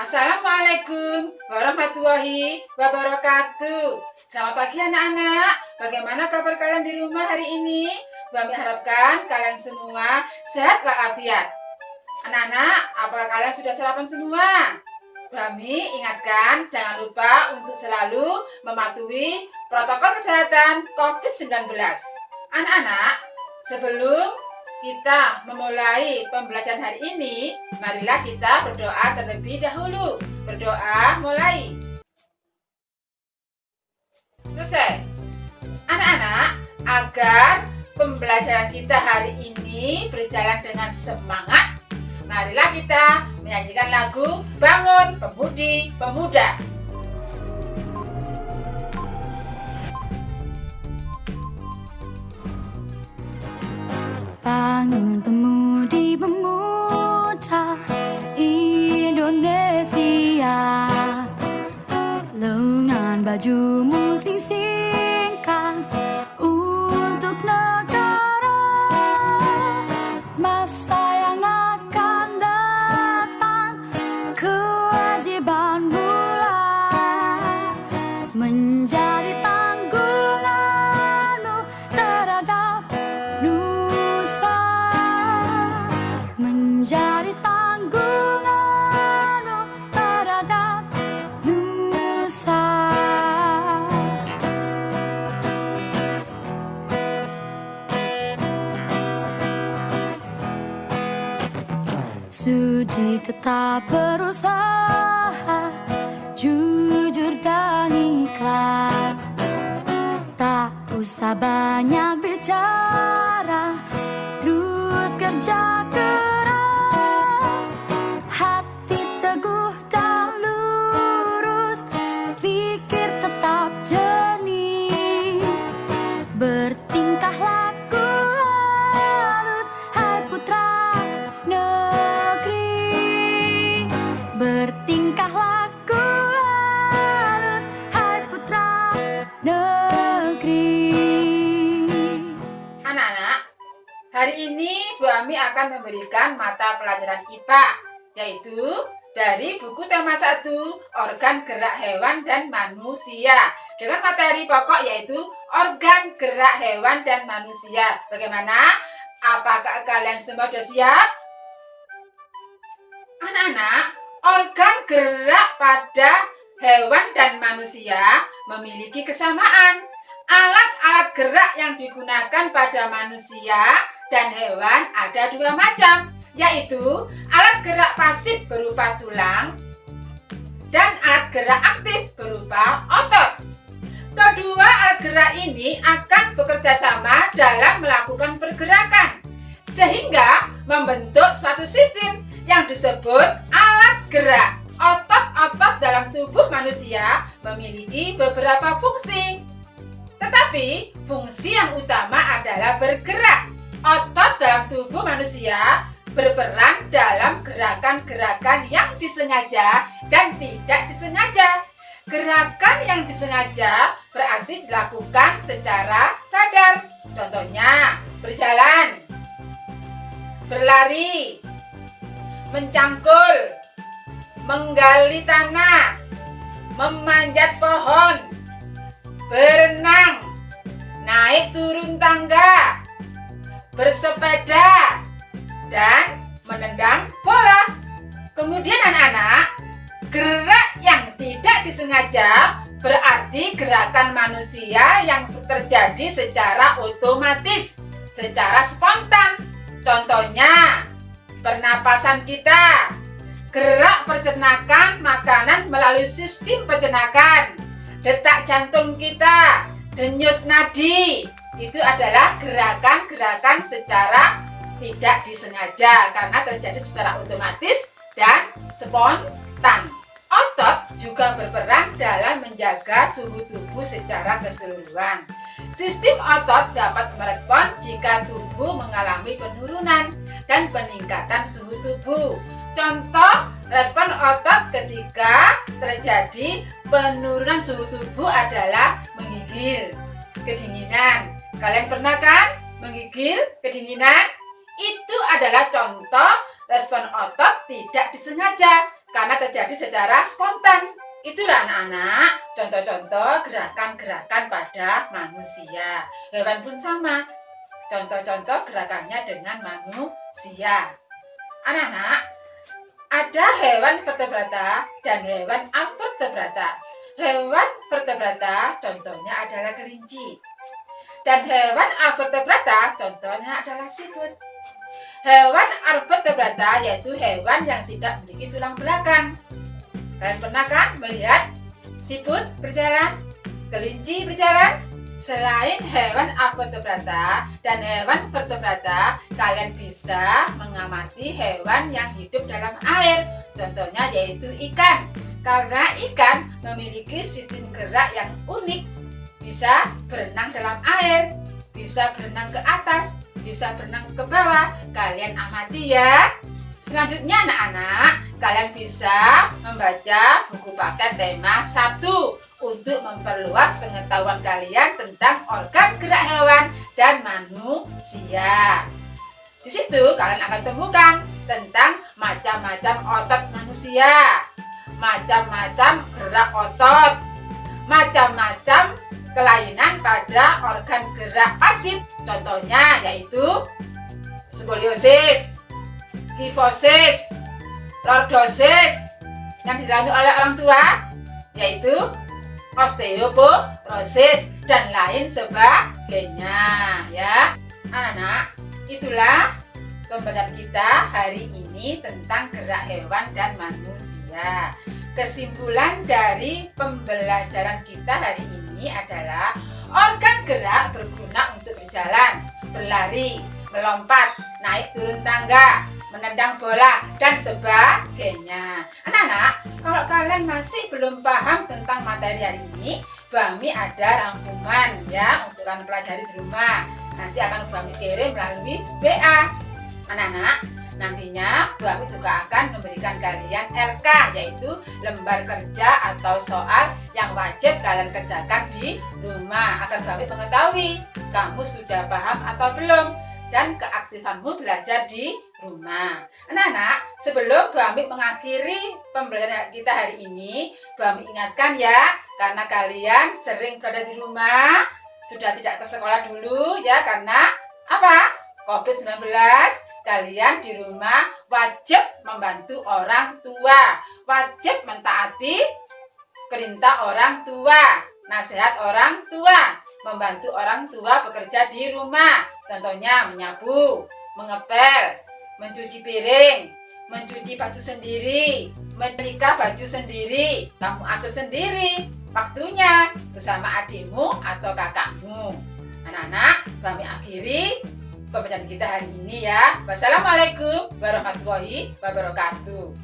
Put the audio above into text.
Assalamualaikum warahmatullahi wabarakatuh. Selamat pagi anak-anak. Bagaimana kabar kalian di rumah hari ini? Kami harapkan kalian semua sehat walafiat. Anak-anak, apakah kalian sudah sarapan semua? Kami ingatkan jangan lupa untuk selalu mematuhi protokol kesehatan COVID-19. Anak-anak, sebelum kita memulai pembelajaran hari ini, marilah kita berdoa terlebih dahulu. Berdoa mulai. Selesai. Anak-anak, agar pembelajaran kita hari ini berjalan dengan semangat, marilah kita menyanyikan lagu Bangun Pemudi Pemuda. Bangun pemudi pemuda Indonesia, lengan bajumu sing-singkan untuk negara. Masa yang akan datang, kewajiban mula menjadi tanggunganmu terhadap nusa, menjadi tanggunganmu terhadap nusa. Sudi tetap berusaha, jujur dan ikhlas. Tak usah banyak bicara, terus kerja keras. Hati teguh dan lurus, pikir tetap jernih. Bertingkah laku halus, hai putra negeri. Bertingkah laku halus, hai putra negeri. Anak-anak, hari ini Bu Ami akan memberikan mata pelajaran IPA, yaitu dari buku tema 1, organ gerak hewan dan manusia, dengan materi pokok yaitu organ gerak hewan dan manusia. Bagaimana? Apakah kalian semua sudah siap? Anak-anak, organ gerak pada hewan dan manusia memiliki kesamaan. Alat-alat gerak yang digunakan pada manusia dan hewan ada 2 macam, yaitu alat gerak pasif berupa tulang dan alat gerak aktif berupa otot. Kedua alat gerak ini akan bekerja sama dalam melakukan pergerakan, sehingga membentuk suatu sistem yang disebut alat gerak. Otot-otot dalam tubuh manusia memiliki beberapa fungsi, tetapi fungsi yang utama adalah bergerak. Otot dalam tubuh manusia berperan dalam gerakan-gerakan yang disengaja dan tidak disengaja. Gerakan yang disengaja berarti dilakukan secara sadar. Contohnya, berjalan, berlari, mencangkul, menggali tanah, memanjat pohon, berenang, naik turun tangga, bersepeda, dan menendang bola. Kemudian anak-anak, gerak yang tidak disengaja berarti gerakan manusia yang terjadi secara otomatis, secara spontan. Contohnya, pernapasan kita, gerak pencernaan makanan melalui sistem pencernaan, detak jantung kita, denyut nadi, itu adalah gerakan-gerakan secara tidak disengaja karena terjadi secara otomatis dan spontan. Otot juga berperan dalam menjaga suhu tubuh secara keseluruhan. Sistem otot dapat merespon jika tubuh mengalami penurunan dan peningkatan suhu tubuh. Contoh respon otot ketika terjadi penurunan suhu tubuh adalah menggigil, kedinginan. Kalian pernah kan menggigil, kedinginan? Itu adalah contoh respon otot tidak disengaja karena terjadi secara spontan. Itulah anak-anak contoh-contoh gerakan-gerakan pada manusia. Hewan pun sama, contoh-contoh gerakannya dengan manusia. Anak-anak, ada hewan vertebrata dan hewan amvertebrata. Hewan vertebrata contohnya adalah kelinci. Dan hewan amvertebrata contohnya adalah siput. Hewan amvertebrata yaitu hewan yang tidak memiliki tulang belakang. Kalian pernah kan melihat siput berjalan, kelinci berjalan? Selain hewan amvertebrata dan hewan vertebrata, kalian bisa mengamati hewan yang hidup dalam air. Contohnya yaitu ikan. Karena ikan memiliki sistem gerak yang unik. Bisa berenang dalam air, bisa berenang ke atas, bisa berenang ke bawah. Kalian amati ya. Selanjutnya anak-anak, kalian bisa membaca buku paket tema 1 untuk memperluas pengetahuan kalian tentang organ gerak hewan dan manusia. Di situ kalian akan temukan tentang macam-macam otot manusia, macam-macam gerak otot, macam-macam kelainan pada organ gerak pasif. Contohnya yaitu skoliosis, kifosis, lordosis yang dialami oleh orang tua, yaitu osteoporosis dan lain sebagainya ya. Anak-anak, itulah pembelajaran kita hari ini tentang gerak hewan dan manusia. Kesimpulan dari pembelajaran kita hari ini adalah organ gerak berguna untuk berjalan, berlari, melompat, naik turun tangga, menendang bola, dan sebagainya. Anak-anak, kalau kalian masih belum paham tentang materi hari ini, Bami ada rangkuman ya untuk kalian pelajari di rumah. Nanti akan Bami kirim melalui WA. Anak-anak, nantinya Bami juga akan memberikan kalian LK, yaitu lembar kerja atau soal yang wajib kalian kerjakan di rumah. Agar Bami mengetahui kamu sudah paham atau belum dan keaktifanmu belajar di rumah. Anak-anak, sebelum Bami mengakhiri pembelajaran kita hari ini, Bami ingatkan ya, karena kalian sering berada di rumah, sudah tidak ke sekolah dulu ya, karena apa? COVID-19. Kalian di rumah wajib membantu orang tua, wajib mentaati perintah orang tua, nasihat orang tua, membantu orang tua bekerja di rumah. Contohnya menyapu, mengepel, mencuci piring, mencuci baju sendiri, menyetrika baju sendiri. Kamu atur sendiri waktunya bersama adikmu atau kakakmu. Anak-anak, Bami akhiri pembelajaran kita hari ini ya. Wassalamualaikum warahmatullahi wabarakatuh.